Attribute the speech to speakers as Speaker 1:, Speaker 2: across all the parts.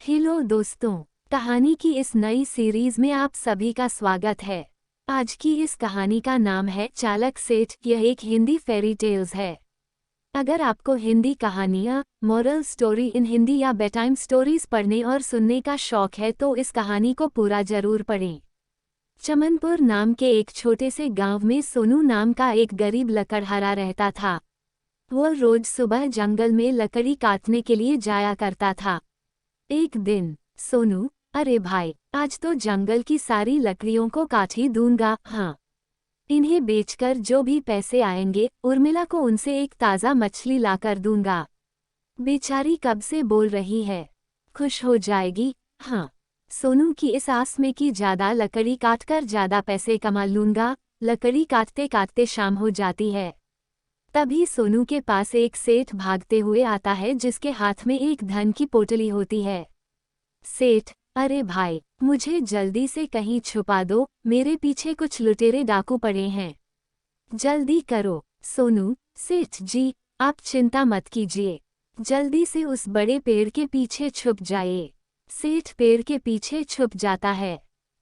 Speaker 1: Hello दोस्तों, कहानी की इस नई सीरीज में आप सभी का स्वागत है। आज की इस कहानी का नाम है चालाक सेठ। यह एक हिंदी फेरी टेल्स है। अगर आपको हिंदी कहानियाँ, मोरल स्टोरी इन हिंदी या बेड टाइम स्टोरीज पढ़ने और सुनने का शौक है तो इस कहानी को पूरा जरूर पढ़ें। चमनपुर नाम के एक छोटे से गांव में सोनू नाम का एक गरीब लकड़हारा रहता था। वह रोज सुबह जंगल में लकड़ी काटने के लिए जाया करता था। एक दिन सोनू, अरे भाई, आज तो जंगल की सारी लकड़ियों को काट ही दूंगा। हाँ, इन्हें बेचकर जो भी पैसे आएंगे उर्मिला को उनसे एक ताज़ा मछली लाकर दूंगा। बेचारी कब से बोल रही है, खुश हो जाएगी। हाँ, सोनू की इस आस में कि ज़्यादा लकड़ी काटकर ज़्यादा पैसे कमा लूंगा। लकड़ी काटते काटते शाम हो जाती है। तभी सोनू के पास एक सेठ भागते हुए आता है जिसके हाथ में एक धन की पोटली होती है। सेठ, अरे भाई, मुझे जल्दी से कहीं छुपा दो, मेरे पीछे कुछ लुटेरे डाकू पड़े हैं। जल्दी करो। सोनू, सेठ जी, आप चिंता मत कीजिए, जल्दी से उस बड़े पेड़ के पीछे छुप जाइए। सेठ पेड़ के पीछे छुप जाता है।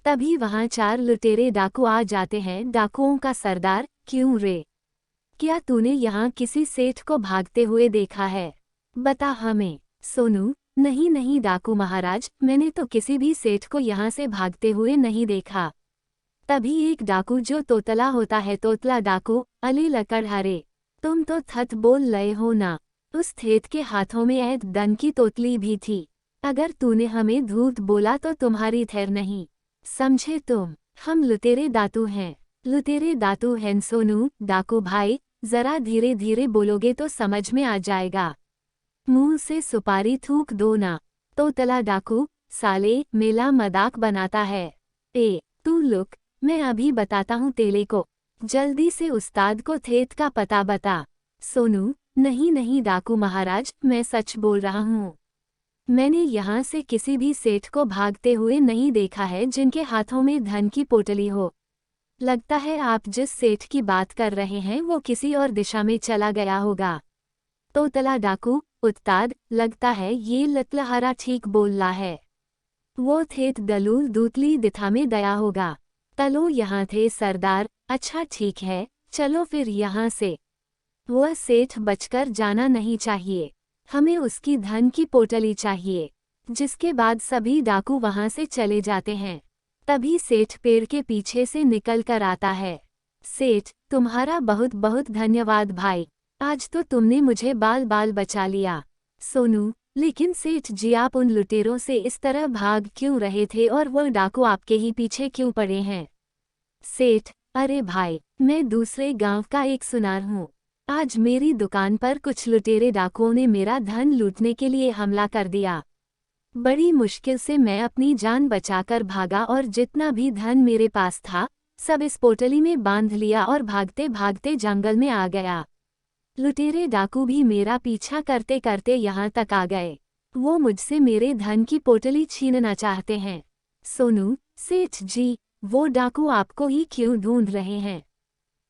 Speaker 1: तभी वहां 4 लुटेरे डाकू आ जाते हैं। डाकुओं का सरदार, क्यों रे? क्या तूने यहाँ किसी सेठ को भागते हुए देखा है? बता हमें। सोनू, नहीं नहीं डाकू महाराज, मैंने तो किसी भी सेठ को यहाँ से भागते हुए नहीं देखा। तभी एक डाकू जो तोतला होता है, तोतला डाकू, अली लकड़हारे, तुम तो थत बोल लए हो ना। उस ठेठ के हाथों में ऐद दन की तोतली भी थी। अगर तूने हमें धूत बोला तो तुम्हारी थैर नहीं, समझे तुम? हम लुटेरे दातू हैं। लुटेरे दातू हैं सोनू। डाकू भाई, जरा धीरे धीरे बोलोगे तो समझ में आ जाएगा। मुंह से सुपारी थूक दो ना। तोतला डाकू, साले, मेला मजाक बनाता है। तू लुक, मैं अभी बताता हूँ तेले को। जल्दी से उस्ताद को ठेठ का पता बता। सोनू, नहीं नहीं डाकू महाराज, मैं सच बोल रहा हूँ। मैंने यहाँ से किसी भी सेठ को भागते हुए नहीं देखा है जिनके हाथों में धन की पोटली हो। लगता है आप जिस सेठ की बात कर रहे हैं वो किसी और दिशा में चला गया होगा। तोतला डाकू, उस्ताद, लगता है ये लतलहारा ठीक बोल रहा है। वो ठेठ दलूल दूतली दिशा में गया होगा। तलो यहाँ थे सरदार। अच्छा ठीक है, चलो फिर यहाँ से। वह सेठ बचकर जाना नहीं चाहिए, हमें उसकी धन की पोटली चाहिए। जिसके बाद सभी डाकू वहां से चले जाते हैं। तभी सेठ पेड़ के पीछे से निकल कर आता है। सेठ, तुम्हारा बहुत बहुत धन्यवाद भाई, आज तो तुमने मुझे बाल बाल बचा लिया। सोनू, लेकिन सेठ जी, आप उन लुटेरों से इस तरह भाग क्यों रहे थे और वो डाकू आपके ही पीछे क्यों पड़े हैं? सेठ, अरे भाई, मैं दूसरे गांव का एक सुनार हूँ। आज मेरी दुकान पर कुछ लुटेरे डाकुओं ने मेरा धन लूटने के लिए हमला कर दिया। बड़ी मुश्किल से मैं अपनी जान बचाकर भागा और जितना भी धन मेरे पास था सब इस पोटली में बांध लिया और भागते भागते जंगल में आ गया। लुटेरे डाकू भी मेरा पीछा करते करते यहाँ तक आ गए। वो मुझसे मेरे धन की पोटली छीनना चाहते हैं। सोनू, सेठ जी, वो डाकू आपको ही क्यों ढूंढ रहे हैं?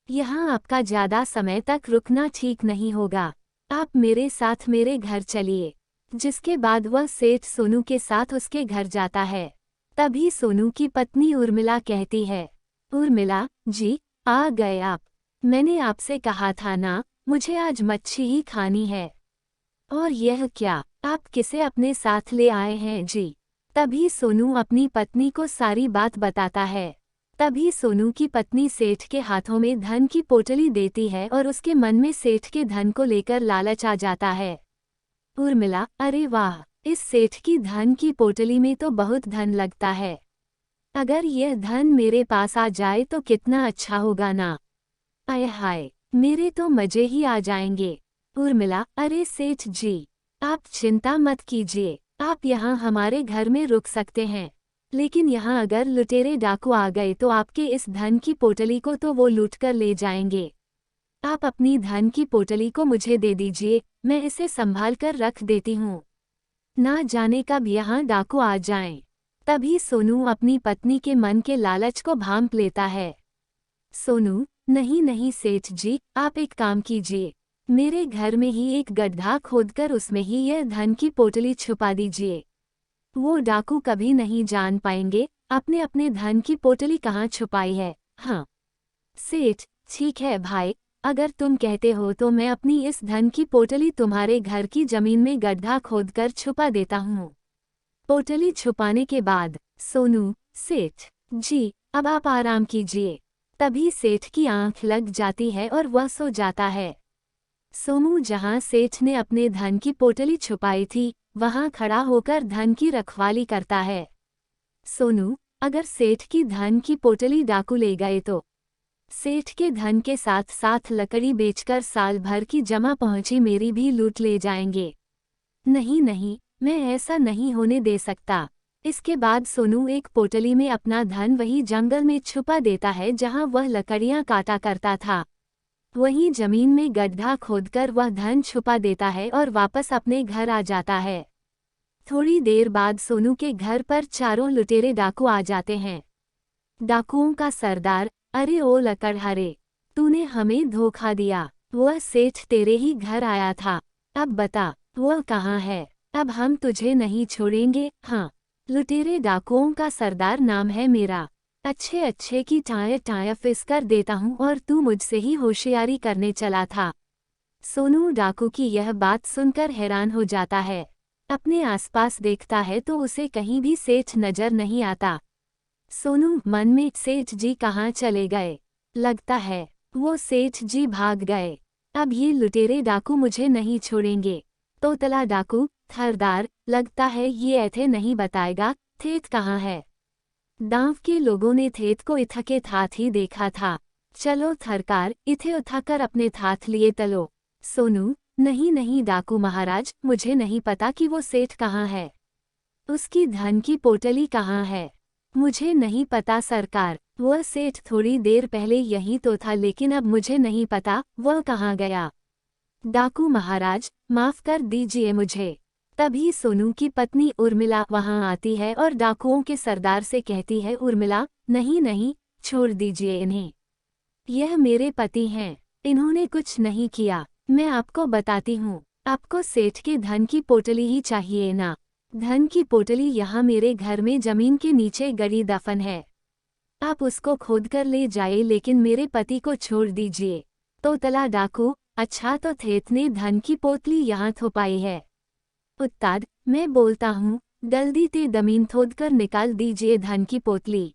Speaker 1: यहाँ आपका ज्यादा समय तक रुकना ठीक नहीं होगा। आप मेरे साथ मेरे घर चलिए। जिसके बाद वह सेठ सोनू के साथ उसके घर जाता है। तभी सोनू की पत्नी उर्मिला कहती है, उर्मिला जी, आ गए आप। मैंने आपसे कहा था ना, मुझे आज मच्छी ही खानी है। और यह क्या, आप किसे अपने साथ ले आए हैं जी? तभी सोनू अपनी पत्नी को सारी बात बताता है। तभी सोनू की पत्नी सेठ के हाथों में धन की पोटली देती है और उसके मन में सेठ के धन को लेकर लालच आ जाता है। उर्मिला, अरे वाह, इस सेठ की धन की पोटली में तो बहुत धन लगता है। अगर यह धन मेरे पास आ जाए तो कितना अच्छा होगा ना। आय हाय, मेरे तो मजे ही आ जाएंगे। उर्मिला, अरे सेठ जी, आप चिंता मत कीजिए, आप यहाँ हमारे घर में रुक सकते हैं। लेकिन यहाँ अगर लुटेरे डाकू आ गए तो आपके इस धन की पोटली को तो वो लूट कर ले जाएंगे। आप अपनी धन की पोटली को मुझे दे दीजिए, मैं इसे संभाल कर रख देती हूँ। ना जाने कब यहाँ डाकू आ जाएं। तभी सोनू अपनी पत्नी के मन के लालच को भांप लेता है। सोनू, नहीं नहीं सेठ जी, आप एक काम कीजिए, मेरे घर में ही एक गड्ढा खोदकर उसमें ही यह धन की पोटली छुपा दीजिए। वो डाकू कभी नहीं जान पाएंगे अपने अपने धन की पोटली कहाँ छुपाई है। हाँ सेठ, ठीक है भाई, अगर तुम कहते हो तो मैं अपनी इस धन की पोटली तुम्हारे घर की जमीन में गड्ढा खोदकर छुपा देता हूँ। पोटली छुपाने के बाद सोनू, सेठ जी अब आप आराम कीजिए। तभी सेठ की आंख लग जाती है और वह सो जाता है। सोनू जहां सेठ ने अपने धन की पोटली छुपाई थी वहां खड़ा होकर धन की रखवाली करता है। सोनू, अगर सेठ की धन की पोटली डाकू ले गए तो सेठ के धन के साथ साथ लकड़ी बेचकर साल भर की जमा पहुंची मेरी भी लूट ले जाएंगे। नहीं नहीं, मैं ऐसा नहीं होने दे सकता। इसके बाद सोनू एक पोटली में अपना धन वही जंगल में छुपा देता है जहां वह लकड़ियां काटा करता था। वहीं जमीन में गड्ढा खोदकर वह धन छुपा देता है और वापस अपने घर आ जाता है। थोड़ी देर बाद सोनू के घर पर चारों लुटेरे डाकू आ जाते हैं। डाकुओं का सरदार, अरे ओ लकड़हारे, तूने हमें धोखा दिया। वह सेठ तेरे ही घर आया था, अब बता वह कहाँ है। अब हम तुझे नहीं छोड़ेंगे। हाँ, लुटेरे डाकुओं का सरदार नाम है मेरा। अच्छे अच्छे की टाय टाय फिस कर देता हूँ और तू मुझसे ही होशियारी करने चला था। सोनू डाकू की यह बात सुनकर हैरान हो जाता है। अपने आसपास देखता है तो उसे कहीं भी सेठ नजर नहीं आता। सोनू मन में सेठ जी कहाँ चले गए, लगता है वो सेठ जी भाग गए। अब ये लुटेरे डाकू मुझे नहीं छोड़ेंगे। तोतला डाकू, थरदार, लगता है ये ऐथे नहीं बताएगा थेत कहाँ है। गांव के लोगों ने थेत को इथा के थाथ ही देखा था। चलो थरकार, इथे उठाकर अपने थाथ लिए तलो। सोनू, नहीं नहीं डाकू महाराज, मुझे नहीं पता कि वो सेठ कहाँ है। उसकी धन की पोटली कहाँ है, मुझे नहीं पता सरकार। वह सेठ थोड़ी देर पहले यहीं तो था लेकिन अब मुझे नहीं पता वह कहाँ गया। डाकू महाराज, माफ कर दीजिए मुझे। तभी सोनू की पत्नी उर्मिला वहां आती है और डाकुओं के सरदार से कहती है, उर्मिला, नहीं नहीं, छोड़ दीजिए इन्हें, यह मेरे पति हैं, इन्होंने कुछ नहीं किया। मैं आपको बताती हूँ, आपको सेठ के धन की पोटली ही चाहिए ना। धन की पोटली यहाँ मेरे घर में जमीन के नीचे गड़ी दफन है। आप उसको खोदकर ले जाए लेकिन मेरे पति को छोड़ दीजिए। तोतला डाकू, अच्छा तो थेत ने धन की पोटली यहाँ थोपाई है। उत्ताद, मैं बोलता हूँ, जल्दी ते जमीन खोदकर निकाल दीजिए धन की पोटली।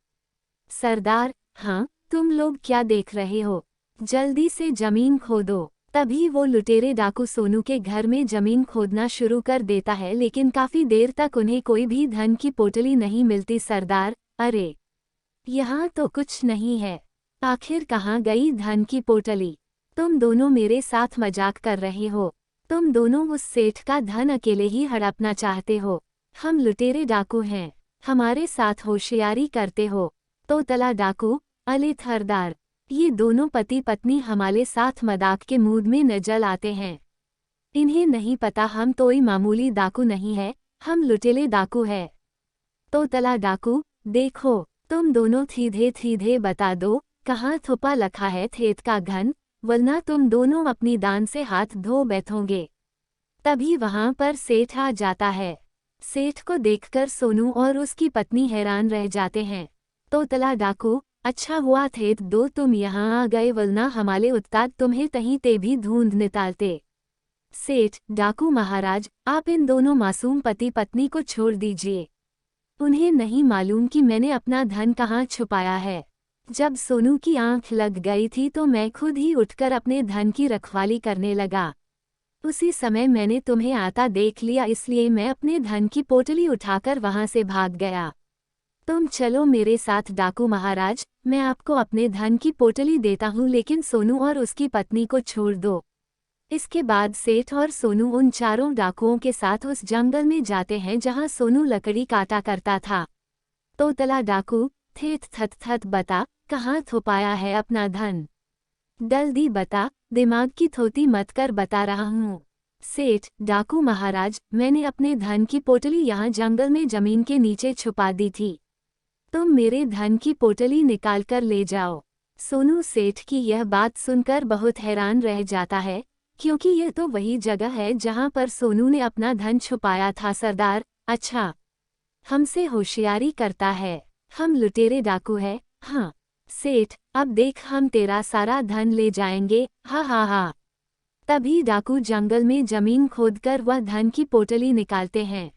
Speaker 1: सरदार, हाँ, तुम लोग क्या देख रहे हो, जल्दी से जमीन खोदो। तभी वो लुटेरे डाकू सोनू के घर में जमीन खोदना शुरू कर देता है लेकिन काफी देर तक उन्हें कोई भी धन की पोटली नहीं मिलती। सरदार, अरे यहाँ तो कुछ नहीं है, आखिर कहाँ गई धन की पोटली। तुम दोनों मेरे साथ मजाक कर रहे हो, तुम दोनों उस सेठ का धन अकेले ही हड़पना चाहते हो। हम लुटेरे डाकू हैं, हमारे साथ होशियारी करते हो। तोतला डाकू, अले थरदार, ये दोनों पति पत्नी हमारे साथ मजाक के मूड में नजर आते हैं। इन्हें नहीं पता हम कोई मामूली डाकू नहीं है, हम लुटेरे डाकू है। तोतला डाकू, देखो तुम दोनों सीधे सीधे बता दो कहाँ छुपा रखा है थेत का धन, वरना तुम दोनों अपनी दान से हाथ धो बैठोगे। तभी वहां पर सेठ आ जाता है। सेठ को देखकर सोनू और उसकी पत्नी हैरान रह जाते हैं। तोतला डाकू, अच्छा हुआ थेत दो तुम यहाँ आ गए, वरना हमारे उत्ताद तुम्हें तहीं ते भी ढूंढ निकालते। सेठ, डाकू महाराज, आप इन दोनों मासूम पति पत्नी को छोड़ दीजिए, उन्हें नहीं मालूम कि मैंने अपना धन कहाँ छुपाया है। जब सोनू की आंख लग गई थी तो मैं खुद ही उठकर अपने धन की रखवाली करने लगा। उसी समय मैंने तुम्हें आता देख लिया, इसलिए मैं अपने धन की पोटली उठाकर वहां से भाग गया। तुम चलो मेरे साथ डाकू महाराज, मैं आपको अपने धन की पोटली देता हूँ लेकिन सोनू और उसकी पत्नी को छोड़ दो। इसके बाद सेठ और सोनू उन चारों डाकुओं के साथ उस जंगल में जाते हैं जहां सोनू लकड़ी काटा करता था। तोतला डाकू, थेत थत थत बता, कहाँ छुपाया है अपना धन, जल्दी बता, दिमाग की थोती मत कर, बता रहा हूँ। सेठ, डाकू महाराज, मैंने अपने धन की पोटली यहाँ जंगल में जमीन के नीचे छुपा दी थी, तुम मेरे धन की पोटली निकाल कर ले जाओ। सोनू सेठ की यह बात सुनकर बहुत हैरान रह जाता है, क्योंकि यह तो वही जगह है जहां पर सोनू ने अपना धन छुपाया था। सरदार, अच्छा हमसे होशियारी करता है। हम लुटेरे डाकू है। हाँ सेठ, अब देख हम तेरा सारा धन ले जाएंगे। हा हा हा। तभी डाकू जंगल में जमीन खोदकर वह धन की पोटली निकालते हैं।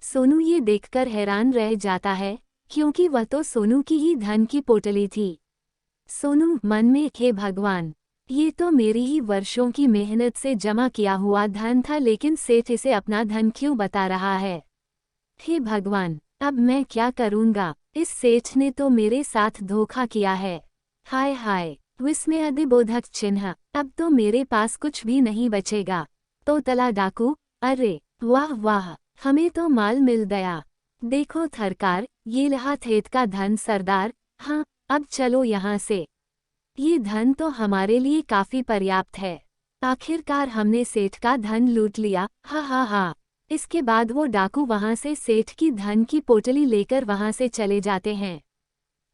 Speaker 1: सोनू ये देखकर हैरान रह जाता है, क्योंकि वह तो सोनू की ही धन की पोटली थी। सोनू मन में, हे भगवान, ये तो मेरी ही वर्षों की मेहनत से जमा किया हुआ धन था, लेकिन सेठ इसे अपना धन क्यों बता रहा है। हे भगवान, अब मैं क्या करूँगा। इस सेठ ने तो मेरे साथ धोखा किया है। हाय हाय, विस्मयादिबोधक चिन्ह। अब तो मेरे पास कुछ भी नहीं बचेगा। तोतला डाकू, अरे वाह वाह, हमें तो माल मिल गया। देखो थरकार, ये रहा थेत का धन सरदार। हाँ, अब चलो यहाँ से। ये धन तो हमारे लिए काफी पर्याप्त है। आखिरकार हमने सेठ का धन लूट लिया। हा हा हा। इसके बाद वो डाकू वहां से सेठ की धन की पोटली लेकर वहां से चले जाते हैं।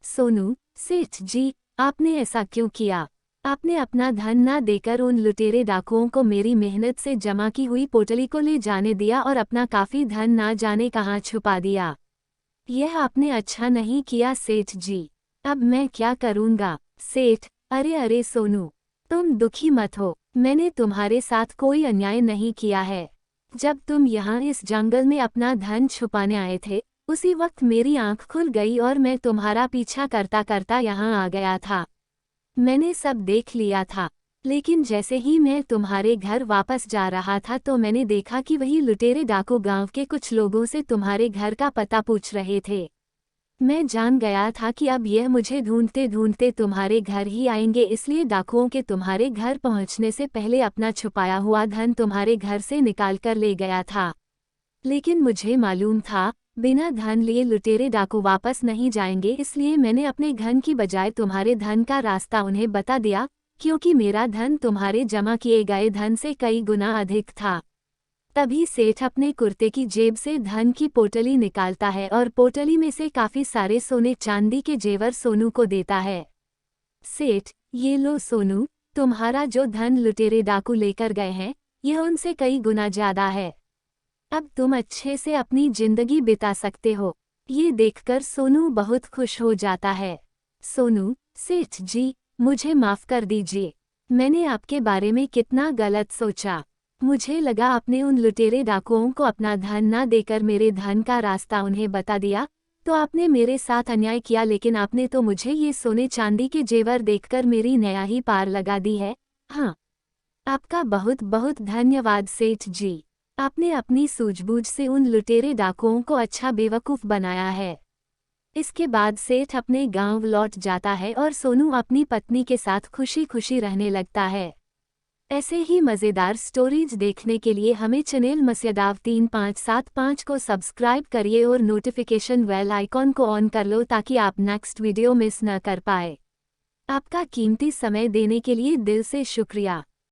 Speaker 1: सोनू, सेठ जी, आपने ऐसा क्यों किया। आपने अपना धन ना देकर उन लुटेरे डाकुओं को मेरी मेहनत से जमा की हुई पोटली को ले जाने दिया और अपना काफी धन ना जाने कहाँ छुपा दिया। यह आपने अच्छा नहीं किया सेठ जी। अब मैं क्या करूँगा। सेठ, अरे अरे सोनू, तुम दुखी मत हो, मैंने तुम्हारे साथ कोई अन्याय नहीं किया है। जब तुम यहाँ इस जंगल में अपना धन छुपाने आए थे, उसी वक्त मेरी आंख खुल गई और मैं तुम्हारा पीछा करता करता यहाँ आ गया था। मैंने सब देख लिया था, लेकिन जैसे ही मैं तुम्हारे घर वापस जा रहा था तो मैंने देखा कि वही लुटेरे डाकू गांव के कुछ लोगों से तुम्हारे घर का पता पूछ रहे थे। मैं जान गया था कि अब यह मुझे ढूंढते ढूंढते तुम्हारे घर ही आएंगे, इसलिए डाकुओं के तुम्हारे घर पहुंचने से पहले अपना छुपाया हुआ धन तुम्हारे घर से निकाल कर ले गया था। लेकिन मुझे मालूम था, बिना धन लिए लुटेरे डाकू वापस नहीं जाएंगे, इसलिए मैंने अपने धन की बजाय तुम्हारे धन का रास्ता उन्हें बता दिया, क्योंकि मेरा धन तुम्हारे जमा किए गए धन से कई गुना अधिक था। तभी सेठ अपने कुर्ते की जेब से धन की पोटली निकालता है और पोटली में से काफी सारे सोने चांदी के जेवर सोनू को देता है। सेठ, ये लो सोनू, तुम्हारा जो धन लुटेरे डाकू लेकर गए हैं, यह उनसे कई गुना ज्यादा है। अब तुम अच्छे से अपनी जिंदगी बिता सकते हो। ये देखकर सोनू बहुत खुश हो जाता है। सोनू, सेठ जी, मुझे माफ कर दीजिए। मैंने आपके बारे में कितना गलत सोचा। मुझे लगा आपने उन लुटेरे डाकुओं को अपना धन ना देकर मेरे धन का रास्ता उन्हें बता दिया, तो आपने मेरे साथ अन्याय किया, लेकिन आपने तो मुझे ये सोने चांदी के जेवर देखकर मेरी नया ही पार लगा दी है। हाँ, आपका बहुत बहुत धन्यवाद सेठ जी। आपने अपनी सूझबूझ से उन लुटेरे डाकुओं को अच्छा बेवकूफ़ बनाया है। इसके बाद सेठ अपने गांव लौट जाता है और सोनू अपनी पत्नी के साथ खुशी खुशी रहने लगता है। ऐसे ही मज़ेदार स्टोरीज देखने के लिए हमें चैनल मस्यदाव 3575 को सब्सक्राइब करिए और नोटिफिकेशन बेल आइकॉन को ऑन कर लो ताकि आप नेक्स्ट वीडियो मिस न कर पाए। आपका कीमती समय देने के लिए दिल से शुक्रिया।